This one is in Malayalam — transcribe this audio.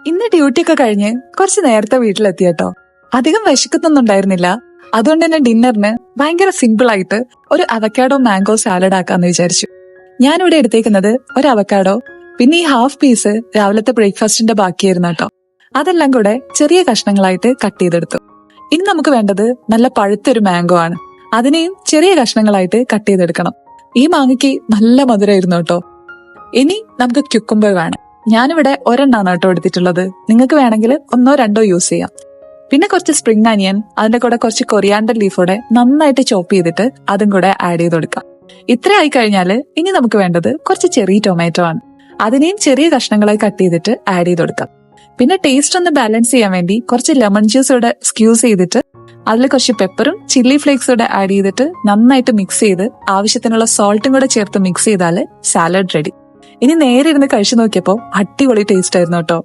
ഇന്ന് ഡ്യൂട്ടിയൊക്കെ കഴിഞ്ഞ് കുറച്ച് നേരത്തെ വീട്ടിലെത്തി കേട്ടോ. അധികം വിശക്കുന്നൊന്നും ഉണ്ടായിരുന്നില്ല. അതുകൊണ്ട് തന്നെ ഡിന്നറിന് ഭയങ്കര സിമ്പിൾ ആയിട്ട് ഒരു അവക്കാഡോ മാംഗോ സാലഡ് ആക്കാന്ന് വിചാരിച്ചു. ഞാനിവിടെ എടുത്തേക്കുന്നത് ഒരു അവക്കാഡോ, പിന്നെ ഈ ഹാഫ് പീസ് രാവിലത്തെ ബ്രേക്ക്ഫാസ്റ്റിന്റെ ബാക്കിയായിരുന്നു കേട്ടോ. അതെല്ലാം കൂടെ ചെറിയ കഷ്ണങ്ങളായിട്ട് കട്ട് ചെയ്തെടുത്തു. ഇനി നമുക്ക് വേണ്ടത് നല്ല പഴുത്തൊരു മാംഗോ ആണ്. അതിനെയും ചെറിയ കഷ്ണങ്ങളായിട്ട് കട്ട് ചെയ്തെടുക്കണം. ഈ മാങ്ങയ്ക്ക് നല്ല മധുരമായിരുന്നു കേട്ടോ. ഇനി നമുക്ക് ക്യുക്കുംബർ വേണം. ഞാനിവിടെ ഒരെണ്ണാണ് കേട്ടോ എടുത്തിട്ടുള്ളത്. നിങ്ങൾക്ക് വേണമെങ്കിൽ ഒന്നോ രണ്ടോ യൂസ് ചെയ്യാം. പിന്നെ കുറച്ച് സ്പ്രിംഗ് അനിയൻ, അതിന്റെ കൂടെ കുറച്ച് കൊറിയാണ്ടർ ലീഫോടെ നന്നായിട്ട് ചോപ്പ് ചെയ്തിട്ട് അതും കൂടെ ആഡ് ചെയ്ത് കൊടുക്കാം. ഇത്ര ആയി കഴിഞ്ഞാൽ ഇനി നമുക്ക് വേണ്ടത് കുറച്ച് ചെറിയ ടൊമാറ്റോ ആണ്. അതിനെയും ചെറിയ കഷ്ണങ്ങളായി കട്ട് ചെയ്തിട്ട് ആഡ് ചെയ്ത് കൊടുക്കാം. പിന്നെ ടേസ്റ്റ് ഒന്ന് ബാലൻസ് ചെയ്യാൻ വേണ്ടി കുറച്ച് ലെമൺ ജ്യൂസ് ഇവിടെ സ്ക്യൂസ് ചെയ്തിട്ട് അതിൽ കുറച്ച് പെപ്പറും ചില്ലി ഫ്ലേക്സും കൂടെ ആഡ് ചെയ്തിട്ട് നന്നായിട്ട് മിക്സ് ചെയ്ത് ആവശ്യത്തിനുള്ള സോൾട്ടും കൂടെ ചേർത്ത് മിക്സ് ചെയ്താൽ സാലഡ് റെഡി. ഇനി നേരെ ഇരുന്ന് കഴിച്ചു നോക്കിയപ്പോൾ അടിപൊളി ടേസ്റ്റ് ആയിരുന്നു കേട്ടോ.